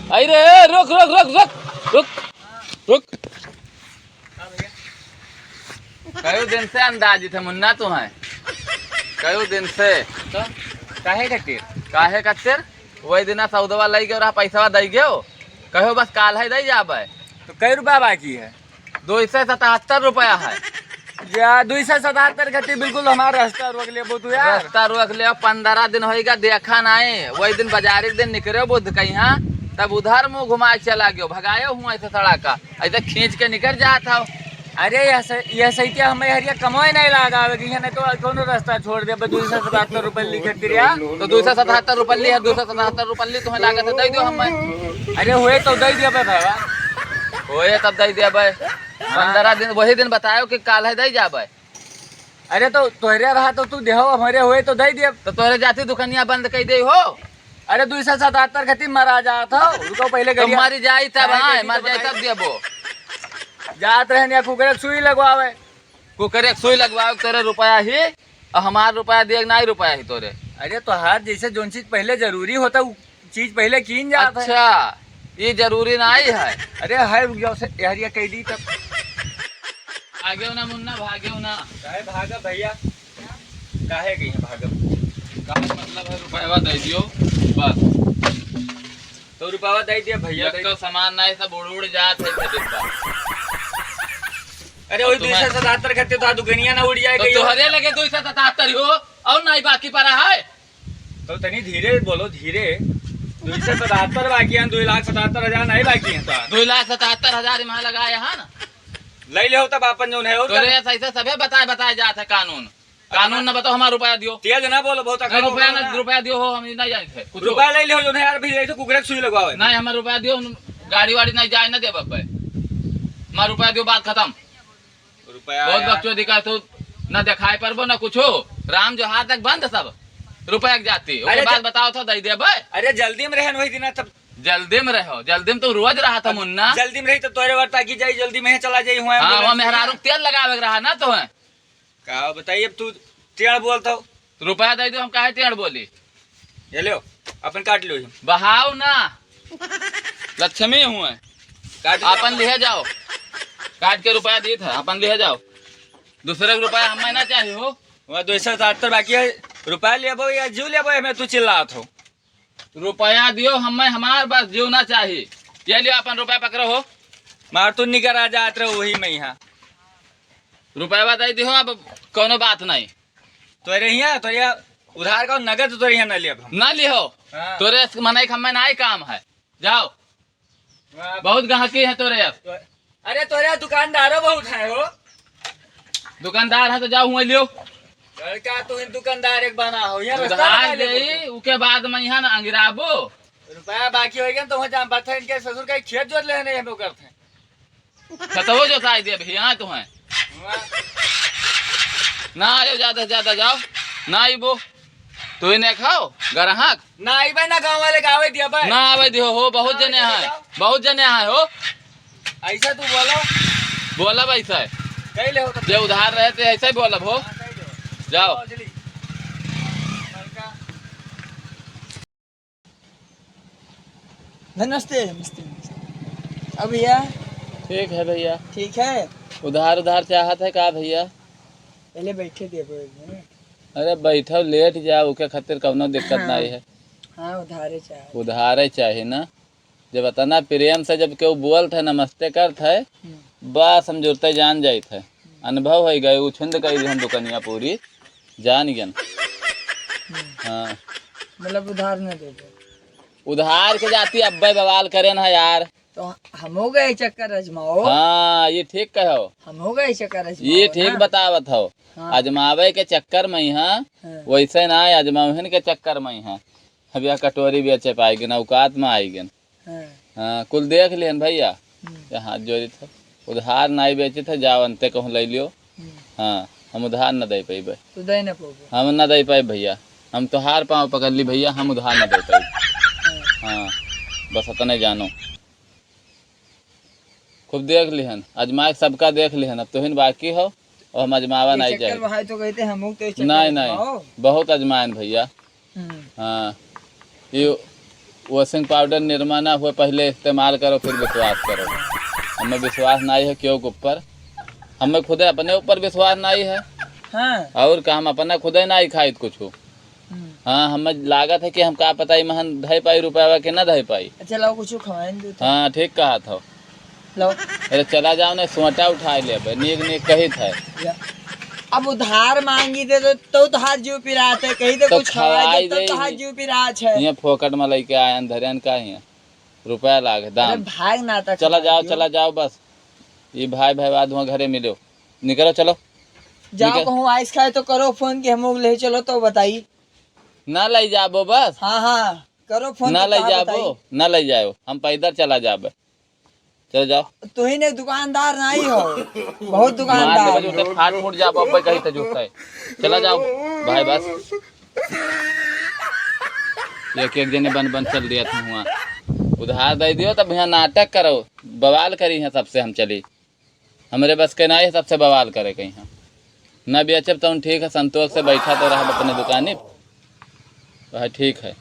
अरे रुक रुक रुक रुक रुक रुक। कई दिन से अंदाजी थे मुन्ना तू है, कई दिन से तो काहे खातिर काहे कच्चर वही दिन सौदवा लई गयो रहा पैसा दई गयो कहो बस काल है दई जाबे। तो कई रुपया बाकी है? 277 रुपया है। या 277 खातिर बिल्कुल हमारा रास्ता रोक ले तू यार। रास्ता रोक ले 15 दिन होएगा देखा नहीं। वही दिन बाजार के दिन निकले बुध कहीं तब उधर मुंह घुमा चला गयो भगायो हूँ ऐसे सड़क का ऐसे खींच के निकल जाता हो। अरे यह सही क्या हमें हरिया कमाई नहीं लगा नहीं तो कौन रास्ता छोड़ दे 277 रुपये लिखे तिरिया। तो 277 रुपये ली है 277 रुपये ली तुम्हें लागत दे दो हमें। अरे हुए तो दे दिया भाई होए तब दे दिया भाई 15 दिन वही दिन बतायो कि काल है दे जाबे। अरे तो तोहरे रहा तो तू देहो हमारे हुए तो दे दिया। तो तोहरे जाती दुकानिया बंद कर दे हो। अरे 277 खातिर मरा जाता रुको पहले तो मारी जाई तब हाँ मर जाई तब देबो। जात रहे कुकरे सुई लगवावे कुकरे सुई लगवावे तोरे रुपया ही और हमार रुपया दे नहीं रुपया ही तोरे। अरे तो हाथ जैसे जो चीज पहले जरूरी होता वो चीज पहले कीन जाता। अच्छा ये जरूरी नहीं है। अरे है हरिया कह दी तब भाग्यो ना मुन्ना भाग्यो ना। काहे भागा भैया काहे गई है भागा का मतलब है रुपया दे दियो बस। तो रुपया दे दिया भैया तो सामान नहीं सब उड़ उड़ जात है डिब्बा। अरे वही 277 खातिर तो दुकानिया ना उड़ जाएगा। तो हरे लगे 277 हो और नहीं बाकी पड़ा है। तो तनी धीरे बोलो धीरे 277 बाकी है 2,77,000 नहीं बाकी है। तो 2,77,000 यहाँ लगाया है ना ले ले हो तब अपन जो है तोरे ऐसे सबे बताए जाते कानून कानून ना बताओ हमारा रुपया दियो। तेज ना बोलो बहुत रुपया दियो हो हम नहीं जानते कुछ रुपया ले ले हो जो है यार भी कुकरे सुई लगवावे नहीं हमारा रुपया दियो। गाड़ी वाड़ी नहीं जाए ना दे बब्बे हमारा रुपया दियो बात खत्म। रुपया बहुत बच्चों दिखा तो न दिखाई परबो न कुछ हो राम जो हाथ तक बंद सब रुपया जाती बात बताओ तो दे दे। अरे जल्दी में रहन वही दिन तब जल्दी में रहो जल्दी में तो रोज रहा था मुन्ना। जल्दी में रही तो तोरे वर्ता की जाई जल्दी में चला जाई हुआ। हाँ मेहरारू तेल लगावे रहा ना तो है का बताइए अब तू टेढ़ बोलता हो। रुपया दे दो हम काहे टेढ़ बोली। ये लो अपन काट लो बहाव ना लक्ष्मी हुए अपन ले जाओ काट के रुपया दी था अपन ले जाओ दूसरे को रुपया हमें ना चाहिए हो। वह 277 बाकी है रुपया ले या जीव ले हमें तू चिल्ला हो। रुपया दियो हमें हमार बस जीव ना चाहिए। ये लियो अपन रुपया पकड़ो हो मार तू निकर आ जात रहो वही में यहाँ रुपया बताई दी हो। अब कोनो बात नहीं तोरे यहाँ तो उधार का नगद तो यहाँ न लियो ना लियो। हाँ। तोरे मनाई हमें ना ही काम है जाओ बहुत गाहकी है तोरे अब। अरे तोरे दुकानदारों बहुत है हो। दुकानदार है तो जाओ हुआ लियो लड़का तू दुकानदार एक बना हो यहाँ उधार दे उसके बाद मैं यहाँ ना अंगिराबो रुपया बाकी होगा तो वहाँ जान बात है इनके ससुर का खेत जोत लेने हम लोग करते हैं खतवो जो साई दे भैया तो है ना आयो ज्यादा से ज्यादा जाओ ना आइबो तू ही नहीं खाओ ग्राहक ना आई भाई ना गाँव वाले का आवे दिया भाई ना आवे दियो हो बहुत जने हैं बहुत जने हैं हो। ऐसा तू बोलो बोला ऐसा है कही ले हो तो जो उधार रहे थे ऐसा ही बोला हो जाओ। नमस्ते नमस्ते अब भैया ठीक है भैया ठीक है। उधार चाहत है का भैया पहले बैठे थे अरे बैठो लेट जाओ के खातिर कौनो दिक्कत नहीं है। हाँ उधारे चाहे उधारे चाहिए ना जब इतना प्रेम से जब केहू बोल थे नमस्ते कर थे बस हम जुड़ते जान जाए थे अनुभव हो गए उछुंद कही हम दुकनिया पूरी जान गन। हाँ मतलब उधार न दे दो उधार के जाती अब्बे बवाल करे ना यार। तो हम हो गए चक्कर अजमाओ। हाँ ये ठीक कहो हम हो गए चक्कर अजमाओ ये ठीक बतावत हो। हाँ। अजमावे के चक्कर में यहाँ हाँ। वैसे ना अजमावन के चक्कर में यहाँ अब यह कटोरी बेचे पाएगी औकात में आएगी। हाँ। हाँ कुल देख लियन भैया हाथ जोड़ी था उधार नहीं बेचे थे जाओ अंते कहूँ ले लियो। हाँ हम उधार न दे पाइबे तो दे न पाओगे हम न दे पाए भैया हम तो हार पाँव पकड़ ली भैया हम उधार न दे पाए। हाँ बस इतने जानो खूब देख लिहन अजमा सबका देख लिहन अब तुहिन बाकी हो और हम अजमावा नहीं जाए तो कहते हम तो नहीं बहुत अजमायन भैया। हाँ वॉशिंग पाउडर निरमा ना हुए पहले इस्तेमाल करो फिर विश्वास करो। हमें विश्वास नहीं है क्यों के ऊपर, हमें खुद अपने ऊपर विश्वास नहीं है हाँ और का हम अपना खुद ही नहीं खाई कुछ। हाँ हमें लागत है कि हम का पता ही महन धई पाई रुपया कि ना धई पाई। अच्छा लाओ कुछ खवाएं दो तो। हाँ ठीक कहा था। लाओ अरे चला जाओ ना सोटा उठा ले नीक नीक कही था। या। अब उधार मांगी दे तो हाथ जीव पिरात है, कहीं तो तो कुछ खवाए दे खवाई तो दे हाथ जीव पिरात है। यहाँ फोकट में लेके आए धरियन का ही रुपया लाग अरे दाम। भाग ना तक चला जाओ बस। ये भाई बाद वहाँ घरे मिलो, निकलो चलो। जाओ निकल। कहूँ आइस खाए तो करो फोन के हम लोग ले चलो तो बताइए। ना ले जाबो बस, हाँ हाँ करो फोन ना तो ले कहाँ जाबो, बताइए। ना ले जाओ, हम पैदल चला जाबे। चलो जाओ। तू ही ने दुकानदार नहीं हो, बहुत मार दुकानदार देबे जूते फाट फूट जाबो अब कहीं तो जूता है। चला जाओ भाई बस। एक एक जने बन चल दिया था वहाँ उधार दे दियो तब यहाँ नाटक करो बवाल करी है सबसे हम चली। हमारे बस के ना सबसे बवाल करे कहीं हम ना बेचब तो ठीक है, संतोष से बैठा तो रहा अपने दुकानी। वह ठीक है।